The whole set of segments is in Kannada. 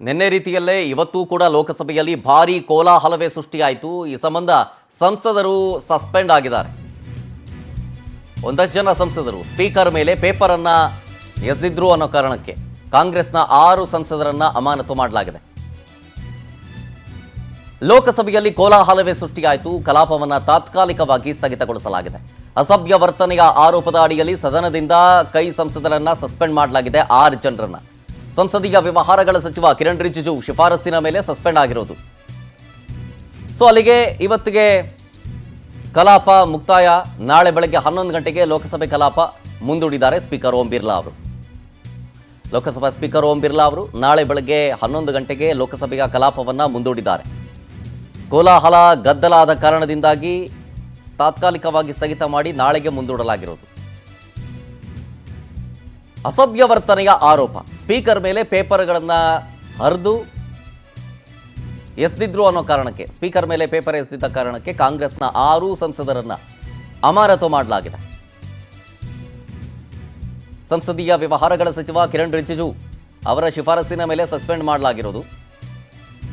ನಿನ್ನೆ ರೀತಿಯಲ್ಲೇ ಇವತ್ತೂ ಕೂಡ ಲೋಕಸಭೆಯಲ್ಲಿ ಭಾರೀ ಕೋಲಾಹಲವೇ ಸೃಷ್ಟಿಯಾಯಿತು. ಈ ಸಂಬಂಧ ಸಂಸದರು ಸಸ್ಪೆಂಡ್ ಆಗಿದ್ದಾರೆ. ಒಂದಷ್ಟು ಜನ ಸಂಸದರು ಸ್ಪೀಕರ್ ಮೇಲೆ ಪೇಪರ್ ಅನ್ನ ಎಸೆದಿದ್ರು ಅನ್ನೋ ಕಾರಣಕ್ಕೆ ಕಾಂಗ್ರೆಸ್ನ 6 ಸಂಸದರನ್ನ ಅಮಾನತು ಮಾಡಲಾಗಿದೆ. ಲೋಕಸಭೆಯಲ್ಲಿ ಕೋಲಾಹಲವೇ ಸೃಷ್ಟಿಯಾಯಿತು. ಕಲಾಪವನ್ನು ತಾತ್ಕಾಲಿಕವಾಗಿ ಸ್ಥಗಿತಗೊಳಿಸಲಾಗಿದೆ. ಅಸಭ್ಯ ವರ್ತನೆಯ ಆರೋಪದ ಅಡಿಯಲ್ಲಿ ಸದನದಿಂದ ಕೈ ಸಂಸದರನ್ನ ಸಸ್ಪೆಂಡ್ ಮಾಡಲಾಗಿದೆ. 6 ಜನರನ್ನ. ಸಂಸದೀಯ ವ್ಯವಹಾರಗಳ ಸಚಿವ ಕಿರಣ್ ರಿಜಿಜು ಶಿಫಾರಸ್ಸಿನ ಮೇಲೆ ಸಸ್ಪೆಂಡ್ ಆಗಿರೋದು. ಅಲ್ಲಿಗೆ ಇವತ್ತಿಗೆ ಕಲಾಪ ಮುಕ್ತಾಯ. ನಾಳೆ ಬೆಳಗ್ಗೆ 11 ಗಂಟೆಗೆ ಲೋಕಸಭೆ ಕಲಾಪ ಮುಂದೂಡಿದ್ದಾರೆ ಸ್ಪೀಕರ್ ಓಂ ಬಿರ್ಲಾ ಅವರು. ಲೋಕಸಭಾ ಸ್ಪೀಕರ್ ಓಂ ಬಿರ್ಲಾ ಅವರು ನಾಳೆ ಬೆಳಗ್ಗೆ 11 ಗಂಟೆಗೆ ಲೋಕಸಭೆಯ ಕಲಾಪವನ್ನು ಮುಂದೂಡಿದ್ದಾರೆ. ಕೋಲಾಹಲ ಗದ್ದಲಾದ ಕಾರಣದಿಂದಾಗಿ ತಾತ್ಕಾಲಿಕವಾಗಿ ಸ್ಥಗಿತ ಮಾಡಿ ನಾಳೆಗೆ ಮುಂದೂಡಲಾಗಿರೋದು. ಅಸಭ್ಯ ವರ್ತನೆಯ ಆರೋಪ, ಸ್ಪೀಕರ್ ಮೇಲೆ ಪೇಪರ್ಗಳನ್ನು ಹರಿದು ಎಸೆದಿದ್ರು ಅನ್ನೋ ಕಾರಣಕ್ಕೆ, ಸ್ಪೀಕರ್ ಮೇಲೆ ಪೇಪರ್ ಎಸೆದಿದ್ದ ಕಾರಣಕ್ಕೆ ಕಾಂಗ್ರೆಸ್ನ 6 ಸಂಸದರನ್ನ ಅಮಾನತು ಮಾಡಲಾಗಿದೆ. ಸಂಸದೀಯ ವ್ಯವಹಾರಗಳ ಸಚಿವ ಕಿರಣ್ ರಿಜಿಜು ಅವರ ಶಿಫಾರಸ್ಸಿನ ಮೇಲೆ ಸಸ್ಪೆಂಡ್ ಮಾಡಲಾಗಿರೋದು.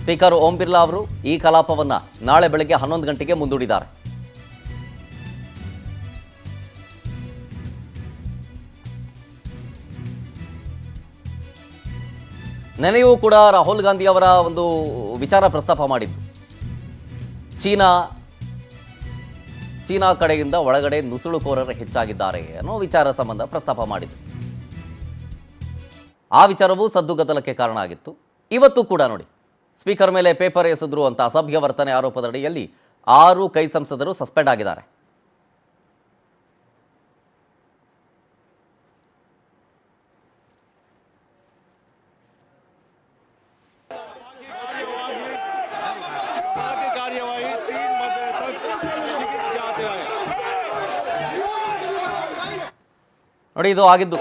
ಸ್ಪೀಕರ್ ಓಂ ಬಿರ್ಲಾ ಅವರು ಈ ಕಲಾಪವನ್ನು ನಾಳೆ ಬೆಳಗ್ಗೆ 11 ಗಂಟೆಗೆ ಮುಂದೂಡಿದ್ದಾರೆ. ನೆನೆಯೂ ಕೂಡ ರಾಹುಲ್ ಗಾಂಧಿ ಅವರ ಒಂದು ವಿಚಾರ ಪ್ರಸ್ತಾಪ ಮಾಡಿದ್ದು, ಚೀನಾ ಕಡೆಯಿಂದ ಒಳಗಡೆ ನುಸುಳುಕೋರರು ಹೆಚ್ಚಾಗಿದ್ದಾರೆ ಅನ್ನೋ ವಿಚಾರ ಸಂಬಂಧ ಪ್ರಸ್ತಾಪ ಮಾಡಿದ್ದು. ಆ ವಿಚಾರವೂ ಸದ್ದುಗದ್ದಲಕ್ಕೆ ಕಾರಣ ಆಗಿತ್ತು. ಇವತ್ತು ಕೂಡ ನೋಡಿ, ಸ್ಪೀಕರ್ ಮೇಲೆ ಪೇಪರ್ ಎಸೆದ್ರು ಅಂತ ಅಸಭ್ಯ ವರ್ತನೆ ಆರೋಪದಡಿಯಲ್ಲಿ 6 ಕೈ ಸಂಸದರು ಸಸ್ಪೆಂಡ್ ಆಗಿದ್ದಾರೆ. ನೋಡಿ, ಇದು ಆಗಿದ್ದು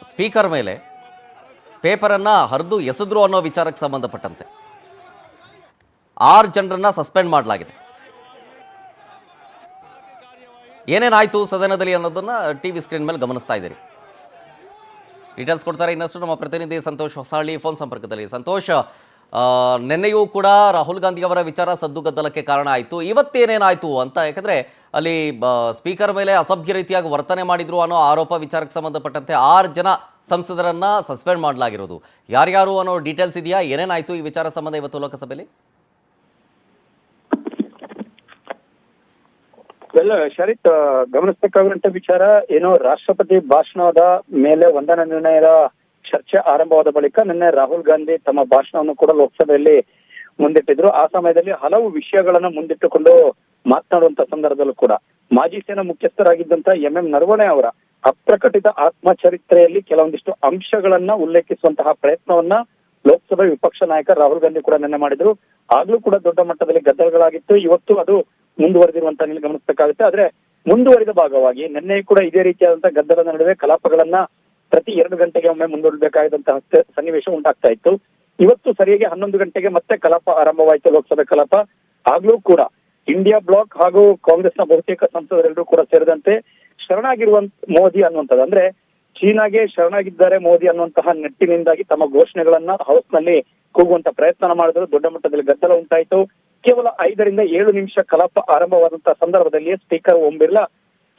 ಸ್ಪೀಕರ್ ಮೇಲೆ ಪೇಪರನ್ನು ಹರಿದು ಎಸೆದ್ರು ಅನ್ನೋ ವಿಚಾರಕ್ಕೆ ಸಂಬಂಧಪಟ್ಟಂತೆ 6 ಜನರನ್ನ ಸಸ್ಪೆಂಡ್ ಮಾಡಲಾಗಿದೆ. ಏನೇನಾಯಿತು ಸದನದಲ್ಲಿ ಅನ್ನೋದನ್ನ ಟಿವಿ ಸ್ಕ್ರೀನ್ ಮೇಲೆ ಗಮನಿಸ್ತಾ ಇದ್ದೀರಿ. ಡೀಟೇಲ್ಸ್ ಕೊಡ್ತಾರೆ ಇನ್ನಷ್ಟು ನಮ್ಮ ಪ್ರತಿನಿಧಿ ಸಂತೋಷ್ ಹೊಸಹಳ್ಳಿ ಫೋನ್ ಸಂಪರ್ಕದಲ್ಲಿ. ಸಂತೋಷ್, ನಿನ್ನೆಯೂ ಕೂಡ ರಾಹುಲ್ ಗಾಂಧಿ ಅವರ ವಿಚಾರ ಸದ್ದುಗದ್ದಲಕ್ಕೆ ಕಾರಣ ಆಯಿತು. ಇವತ್ತೇನೇನಾಯಿತು ಅಂತ, ಯಾಕಂದರೆ ಅಲ್ಲಿ ಸ್ಪೀಕರ್ ಮೇಲೆ ಅಸಭ್ಯ ರೀತಿಯಾಗಿ ವರ್ತನೆ ಮಾಡಿದ್ರು ಅನ್ನೋ ಆರೋಪ ವಿಚಾರಕ್ಕೆ ಸಂಬಂಧಪಟ್ಟಂತೆ 6 ಜನ ಸಂಸದರನ್ನ ಸಸ್ಪೆಂಡ್ ಮಾಡಲಾಗಿರೋದು. ಯಾರ್ಯಾರು ಅನ್ನೋ ಡೀಟೇಲ್ಸ್ ಇದೆಯಾ? ಏನೇನಾಯಿತು ಈ ವಿಚಾರ ಸಂಬಂಧ ಇವತ್ತು ಲೋಕಸಭೆಯಲ್ಲಿ? ಶರತ್, ಗಮನಿಸಬೇಕಾಗುವಂತ ವಿಚಾರ ಏನೋ, ರಾಷ್ಟ್ರಪತಿ ಭಾಷಣದ ಮೇಲೆ ವಂದನಾ ನಿರ್ಣಯದ ಚರ್ಚೆ ಆರಂಭವಾದ ಬಳಿಕ ನಿನ್ನೆ ರಾಹುಲ್ ಗಾಂಧಿ ತಮ್ಮ ಭಾಷಣವನ್ನು ಕೂಡ ಲೋಕಸಭೆಯಲ್ಲಿ ಮುಂದಿಟ್ಟಿದ್ರು. ಆ ಸಮಯದಲ್ಲಿ ಹಲವು ವಿಷಯಗಳನ್ನ ಮುಂದಿಟ್ಟುಕೊಂಡು ಮಾತನಾಡುವಂತ ಸಂದರ್ಭದಲ್ಲೂ ಕೂಡ ಮಾಜಿ ಸೇನಾ ಮುಖ್ಯಸ್ಥರಾಗಿದ್ದಂತ ಎಂ ನರವಣೆ ಅವರ ಅಪ್ರಕಟಿತ ಆತ್ಮಚರಿತ್ರೆಯಲ್ಲಿ ಕೆಲವೊಂದಿಷ್ಟು ಅಂಶಗಳನ್ನ ಉಲ್ಲೇಖಿಸುವಂತಹ ಪ್ರಯತ್ನವನ್ನ ಲೋಕಸಭೆ ವಿಪಕ್ಷ ನಾಯಕ ರಾಹುಲ್ ಗಾಂಧಿ ಕೂಡ ನಿನ್ನೆ ಮಾಡಿದ್ರು. ಆಗ್ಲೂ ಕೂಡ ದೊಡ್ಡ ಮಟ್ಟದಲ್ಲಿ ಗದ್ದಲಗಳಾಗಿತ್ತು. ಇವತ್ತು ಅದು ಮುಂದುವರೆದಿರುವಂತ ನೀವು ಗಮನಿಸಬೇಕಾಗುತ್ತೆ. ಆದ್ರೆ ಮುಂದುವರಿದ ಭಾಗವಾಗಿ ನಿನ್ನೆ ಕೂಡ ಇದೇ ರೀತಿಯಾದಂತಹ ಗದ್ದಲದ ನಡುವೆ ಕಲಾಪಗಳನ್ನ ಪ್ರತಿ 2 ಗಂಟೆಗೆ ಒಮ್ಮೆ ಮುಂದೂಡಬೇಕಾದಂತಹ ಸನ್ನಿವೇಶ ಉಂಟಾಗ್ತಾ ಇತ್ತು. ಇವತ್ತು ಸರಿಯಾಗಿ 11 ಗಂಟೆಗೆ ಮತ್ತೆ ಕಲಾಪ ಆರಂಭವಾಯಿತು, ಲೋಕಸಭೆ ಕಲಾಪ. ಆಗ್ಲೂ ಕೂಡ ಇಂಡಿಯಾ ಬ್ಲಾಕ್ ಹಾಗೂ ಕಾಂಗ್ರೆಸ್ನ ಬಹುತೇಕ ಸಂಸದರೆಲ್ಲರೂ ಕೂಡ ಸೇರಿದಂತೆ ಶರಣಾಗಿರುವಂತ ಮೋದಿ ಅನ್ನುವಂಥದ್ದು, ಅಂದ್ರೆ ಚೀನಾಗೆ ಶರಣಾಗಿದ್ದಾರೆ ಮೋದಿ ಅನ್ನುವಂತಹ ನಿಟ್ಟಿನಿಂದಾಗಿ ತಮ್ಮ ಘೋಷಣೆಗಳನ್ನ ಹೌಸ್ ನಲ್ಲಿ ಕೂಗುವಂತ ಪ್ರಯತ್ನ ಮಾಡಿದ್ರು. ದೊಡ್ಡ ಮಟ್ಟದಲ್ಲಿ ಗದ್ದಲ ಉಂಟಾಯಿತು. ಕೇವಲ 5 ರಿಂದ 7 ನಿಮಿಷ ಕಲಾಪ ಆರಂಭವಾದಂತಹ ಸಂದರ್ಭದಲ್ಲಿ ಸ್ಪೀಕರ್ ಓಂ ಬಿರ್ಲಾ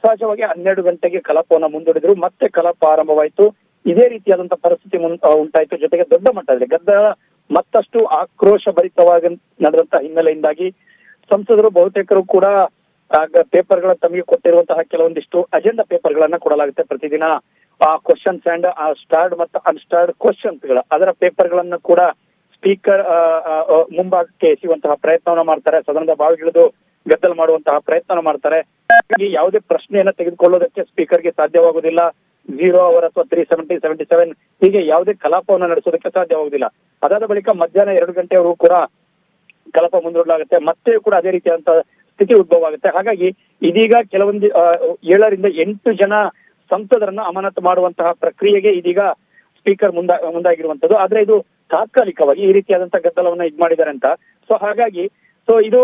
ಸಹಜವಾಗಿ 12 ಗಂಟೆಗೆ ಕಲಾಪವನ್ನ ಮುಂದೂಡಿದ್ರು. ಮತ್ತೆ ಕಲಾಪ ಆರಂಭವಾಯಿತು. ಇದೇ ರೀತಿಯಾದಂತಹ ಪರಿಸ್ಥಿತಿ ಉಂಟಾಯಿತು. ಜೊತೆಗೆ ದೊಡ್ಡ ಮಟ್ಟದಲ್ಲಿ ಗದ್ದಲ ಮತ್ತಷ್ಟು ಆಕ್ರೋಶ ಭರಿತವಾಗಿ ನಡೆದಂತಹ ಹಿನ್ನೆಲೆಯಿಂದಾಗಿ ಸಂಸದರು ಬಹುತೇಕರು ಕೂಡ ಪೇಪರ್ಗಳ ತಮಗೆ ಕೊಟ್ಟಿರುವಂತಹ ಕೆಲವೊಂದಿಷ್ಟು ಅಜೆಂಡಾ ಪೇಪರ್ಗಳನ್ನ ಕೊಡಲಾಗುತ್ತೆ. ಪ್ರತಿದಿನ ಕ್ವಶನ್ಸ್ ಅಂಡ್ ಸ್ಟಾರ್ಡ್ ಮತ್ತು ಅನ್ಸ್ಟಾರ್ಡ್ ಕ್ವಶನ್ಸ್ ಅದರ ಪೇಪರ್ಗಳನ್ನ ಕೂಡ ಸ್ಪೀಕರ್ ಮುಂಭಾಗಕ್ಕೆ ಎಸೆಯುವಂತಹ ಪ್ರಯತ್ನವನ್ನ ಮಾಡ್ತಾರೆ. ಸದನದ ಬಾವಿಗಿಳಿದು ಗದ್ದಲ ಮಾಡುವಂತಹ ಪ್ರಯತ್ನ ಮಾಡ್ತಾರೆ. ಯಾವುದೇ ಪ್ರಶ್ನೆಯನ್ನ ತೆಗೆದುಕೊಳ್ಳೋದಕ್ಕೆ ಸ್ಪೀಕರ್ಗೆ ಸಾಧ್ಯವಾಗುವುದಿಲ್ಲ. 0 ಅವರ್ ಅಥವಾ 370, 77 ಹೀಗೆ ಯಾವುದೇ ಕಲಾಪವನ್ನು ನಡೆಸೋದಕ್ಕೆ ಸಾಧ್ಯವಾಗುವುದಿಲ್ಲ. ಅದಾದ ಬಳಿಕ ಮಧ್ಯಾಹ್ನ 2 ಗಂಟೆವರೆಗೂ ಕೂಡ ಕಲಾಪ ಮುಂದೂಡಲಾಗುತ್ತೆ. ಮತ್ತೆ ಕೂಡ ಅದೇ ರೀತಿಯಾದಂತಹ ಸ್ಥಿತಿ ಉದ್ಭವ ಆಗುತ್ತೆ. ಹಾಗಾಗಿ ಇದೀಗ ಕೆಲವೊಂದು 7 ರಿಂದ 8 ಜನ ಸಂಸದರನ್ನ ಅಮಾನತು ಮಾಡುವಂತಹ ಪ್ರಕ್ರಿಯೆಗೆ ಇದೀಗ ಸ್ಪೀಕರ್ ಮುಂದಾಗಿರುವಂತದ್ದು. ಆದ್ರೆ ಇದು ತಾತ್ಕಾಲಿಕವಾಗಿ ಈ ರೀತಿಯಾದಂತಹ ಗದ್ದಲವನ್ನ ಮಾಡಿದ್ದಾರೆ ಅಂತ. ಹಾಗಾಗಿ ಇದು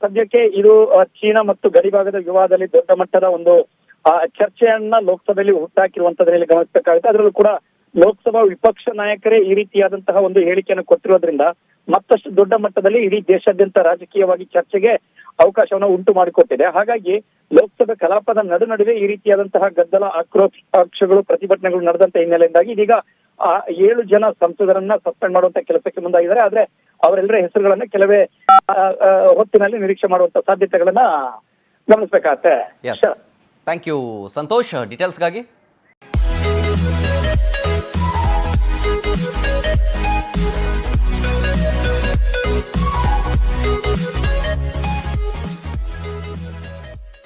ಸದ್ಯಕ್ಕೆ ಇದು ಚೀನಾ ಮತ್ತು ಗಡಿಭಾಗದ ವಿವಾದದಲ್ಲಿ ದೊಡ್ಡ ಮಟ್ಟದ ಒಂದು ಚರ್ಚೆಯನ್ನ ಲೋಕಸಭೆಯಲ್ಲಿ ಹುಟ್ಟಾಕಿರುವಂತದ್ರಲ್ಲಿ ಗಮನಿಸಬೇಕಾಗುತ್ತೆ. ಅದರಲ್ಲೂ ಕೂಡ ಲೋಕಸಭಾ ವಿಪಕ್ಷ ನಾಯಕರೇ ಈ ರೀತಿಯಾದಂತಹ ಒಂದು ಹೇಳಿಕೆಯನ್ನು ಕೊಟ್ಟಿರೋದ್ರಿಂದ ಮತ್ತಷ್ಟು ದೊಡ್ಡ ಮಟ್ಟದಲ್ಲಿ ಇಡೀ ದೇಶಾದ್ಯಂತ ರಾಜಕೀಯವಾಗಿ ಚರ್ಚೆಗೆ ಅವಕಾಶವನ್ನು ಉಂಟು ಮಾಡಿಕೊಟ್ಟಿದೆ. ಹಾಗಾಗಿ ಲೋಕಸಭೆ ಕಲಾಪದ ನಡುವೆ ಈ ರೀತಿಯಾದಂತಹ ಗದ್ದಲ, ಆಕ್ರೋಶಗಳು, ಪ್ರತಿಭಟನೆಗಳು ನಡೆದಂತ ಹಿನ್ನೆಲೆಯಿಂದಾಗಿ ಇದೀಗ 7 ಜನ ಸಂಸದರನ್ನ ಸಸ್ಪೆಂಡ್ ಮಾಡುವಂತ ಕೆಲಸಕ್ಕೆ ಮುಂದಾಗಿದ್ದಾರೆ. ಆದ್ರೆ ಅವರೆಲ್ಲರ ಹೆಸರುಗಳನ್ನ ಕೆಲವೇ ಹೊತ್ತಿನಲ್ಲಿ ನಿರೀಕ್ಷೆ ಮಾಡುವಂತ ಸಾಧ್ಯತೆಗಳನ್ನ ಗಮನಿಸಬೇಕಾಗತ್ತೆ. Thank you Santosh ಡೀಟೇಲ್ಸ್ಗಾಗಿ.